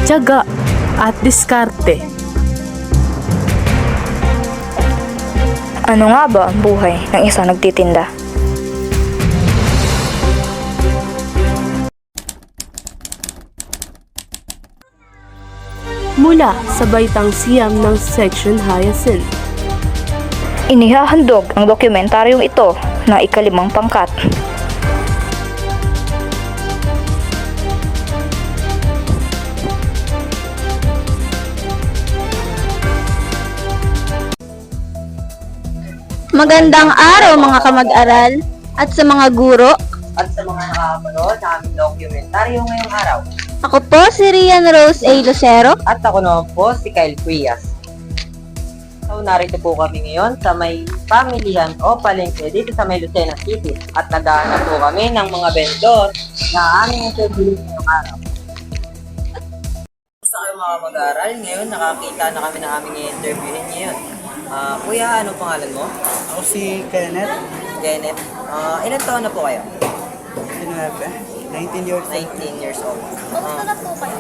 tiyaga at diskarte. Ano nga ba ang buhay ng isang nagtitinda? Mula sa baitang siyam ng Section Hyacinth. Inihahandog ang dokumentaryong ito na ika-5 pangkat. Magandang araw mga kamag-aral at sa mga guro. At sa mga nakakapanood sa aming dokumentaryo ngayong araw. Ako po si Rian Rose A. Lucero. At ako naman po si Kyle Frias. So narito po kami ngayon sa may pamilihan o palengke dito sa may Lucena City. At naghahanap po kami ng mga vendor na aming interview ngayong araw. Basta kayo mga mag-aaral, ngayon nakakita na kami ng aming interviewin ngayon. Kuya, ano pangalan mo? Ako si Kenneth. Kenneth. Ilan taon na po kayo? 19 years old. 19 years old. Kamusta na po kayo?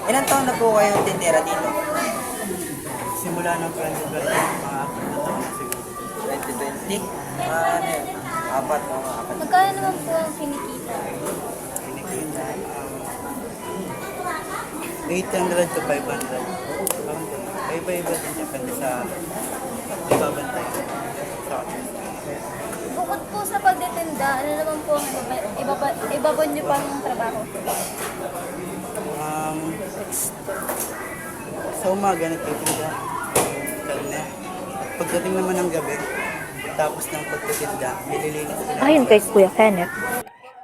Ilan taon na po kayong tindera dito? Simula ng 2020, mga 4 na taon na siguro. 2020? Ano yun? Apat. Magkano naman po ang kinikita? Kinikita, 800 to 500. Iba-iba din depende sa ibabantay. Bukod po sa pagtitinda, ano naman po ang iba po niyo pang trabaho? Sa umaga nagtitinda. Karne. Pagdating naman ng gabi, tapos ng pagtitinda, nililinis ko na. Ayon kay Kuya Kenneth,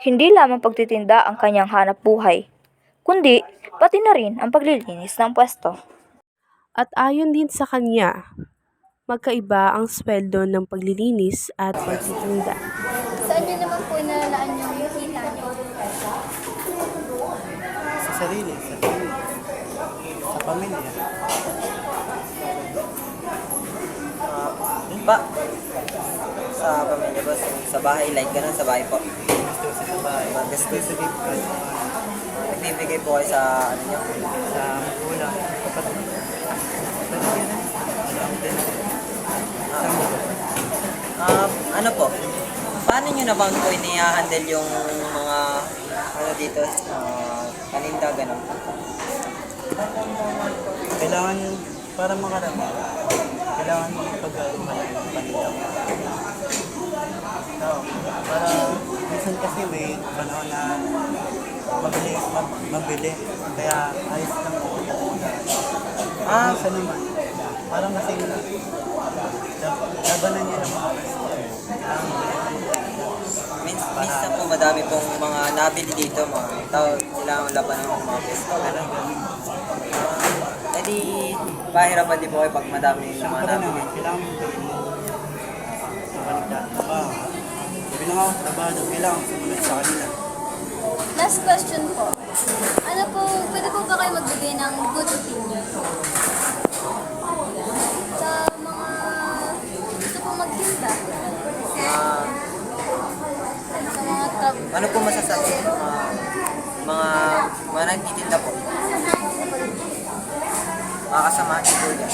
hindi lamang pagtitinda ang kanyang hanap buhay, kundi pati na rin ang paglilinis ng pwesto. At ayon din sa kanya, magkaiba ang sweldo ng paglilinis at pagtitinda. Saan niyo naman po inalaan yung kita niyo? Sa sarili, sa pamilya. Dun pa. Sa pamilya ba? Sa bahay, like ganun sa bahay po. Gusto ko sa bahay. Gusto sa gift card. Nagbibigay po kayo sa ano nyo? Sa magulang. Kapatid. Ano po? Paano nyo naman po ini-handle yung mga ano dito? Paninda, ganun? Kailangan, para makarami, kailangan mo pag-aaruhan ng panila mo. So, para minsan kasi may panahon na mabili. Kaya ayos lang po. Isa naman, parang kasi labanan niya ng mga Minsan po madami pong mga nabili dito, mga tao, kailangan laban ng mga pesto. Edi, pahirapan din po kayo pag madami yung mga nabili. kailangan mo trabaho. Bilang ako trabaho, kailangan sumunod sa kanila. Last question po. Ano po, pwede po ba kayo magbigay ng good opinion? Sa mga gusto po magtinda? Sa mga Ano po masasabi sa mga nagtitinda po? Mga kasamahan niyo po dyan.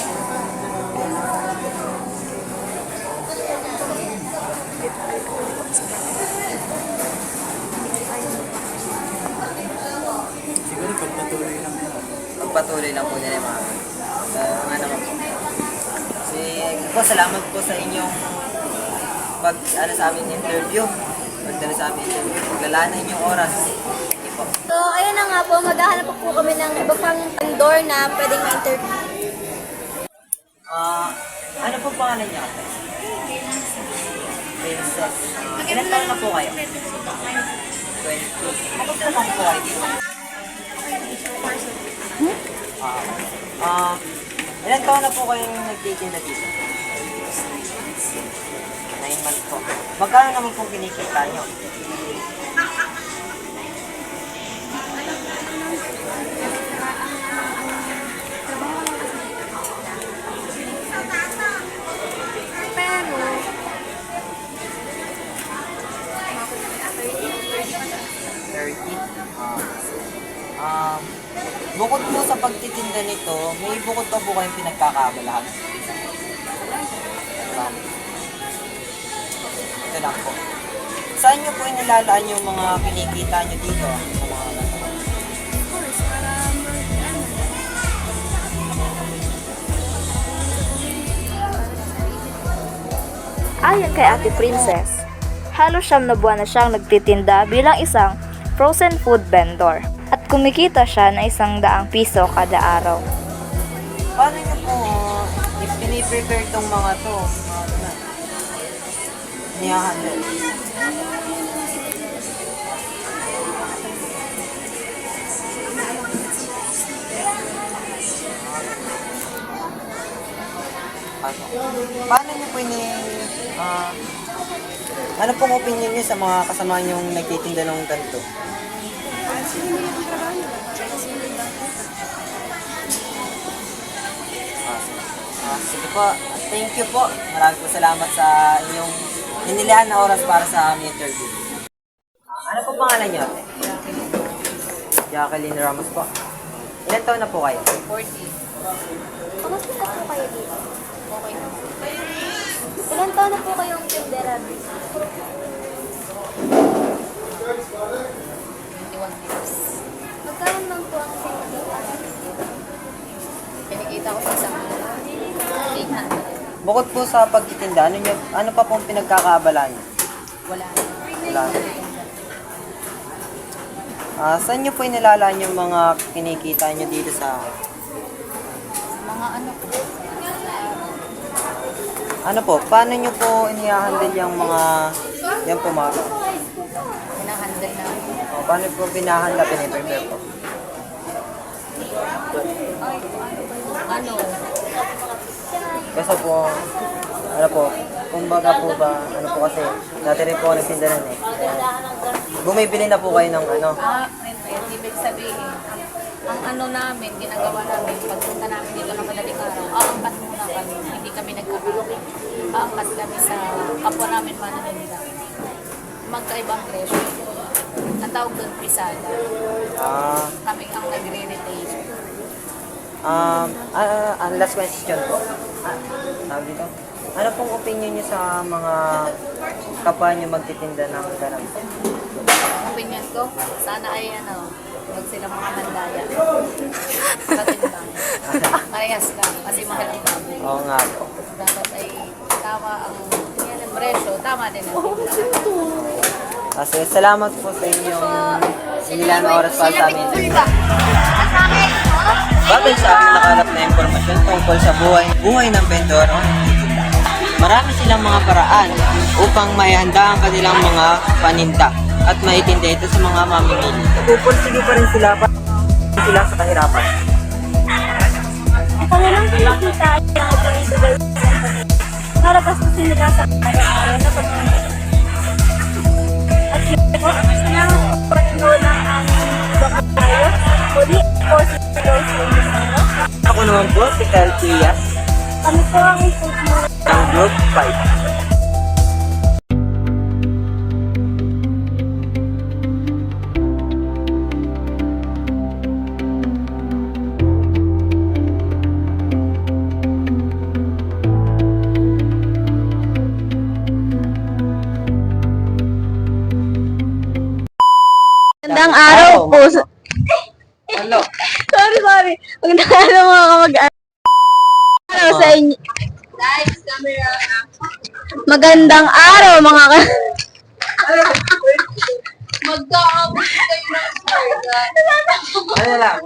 Siguro pagpatuloy lang yun. Pagpatuloy lang po nila yung mga nga naman po. Salamat po sa inyong sa aming interview. Pagdala sa aming interview. Paglalaan yung oras. Sige po. So, ayun na nga po, maghahanap po kami ng iba pang vendor na pwedeng ma-interview. Ano po pangalan niya? Princess. Ilan taon na po kayo? 22. Ako po lang po kayo dito. Ilan taon na po kayong nagtitinda dito? 9 months po. Magkano naman po kinikita nyo? Bukod po sa pagtitinda nito, may bukod pa po kayong pinagkakaabalahan. Ito lang po. Saan nyo po inilalaan yung mga kinikita nyo dito? Sa mga Of course, para mag-ano. Ayon kay Ate Princess, halos 9 na buwan na siyang nagtitinda bilang isang frozen food vendor at kumikita siya ng 100 piso kada araw. Paano nyo po piniprepare tong mga to? Niyahandle. Ano? Paano nyo po ano pong opinion nyo sa mga kasama nyong nagtitinda ng ganito? Sige po. Thank you po. Maraming po salamat sa inyong inilaan na oras para sa aming interview. Ano po pangalan nyo? Jacqueline Ramos po. Ilan taon na po kayo? 40. Kamusta na po kayo dito? Okay na. Ilan taon na po kayong tindera? 21 years. Magkano naman po ang kinikita ko sa isang 800. Bukod po sa pagtitinda, ano pa pong pinagkakaabala nyo? Wala. Wala. Saan nyo po inilalaan yung mga kinikita nyo dito sa... Mga ano po. Ano po, paano nyo po inihahandle yung mga... Yan po mga... Hinahandle na. Paano po binahanda, piniprepare po? Ano? Kasi po, ano po, kumbaga po ba, ano po kasi, dati rin po nagtinda nun eh. Bumibili na po kayo ng ano. Ibig sabihin, ang ano namin, ginagawa namin, pagpunta namin dito ng madaling araw, aangkat muna kami, hindi kami nagkakami. Aangkat kami sa kapwa namin mananila. Magkaibang presyo. Ang tawag doon, pisada. Kami ang nagre-retail. Last question po. Tawag dito. Ano pong opinion niyo sa mga kapwa niyo magtitinda ng ganap? Opinion ko, sana ay ano, huwag silang mga mandaya. Katimbang. Parehas ka, kasi mahal ang baboy. Oo nga po. Dapat ay tama ang presyo, tama din ang Kasi salamat po sa inyong sinilang na oras para sa amin. Batay sa aming nakalap na impormasyon tungkol sa buhay ng vendor, marami silang mga paraan upang maihanda ang kanilang mga paninda at maitinda ito sa mga mamimili. Pupursige pa rin sila sa kahirapan. Kanilang kinikita ay ibigay para kasi nila sa araw-araw na pagkakas. At yun po, salamat po ng aming tayo. Muli po si Rose Lindesero. Ako naman po, si Kyle Trias, Kami po ang improvement. ng Group 5. Magandang araw po. Hello. Sorry. Magandang araw mga kamag-araw sa inyo. Magandang araw mga Magkaabot kayo ng Ano lang?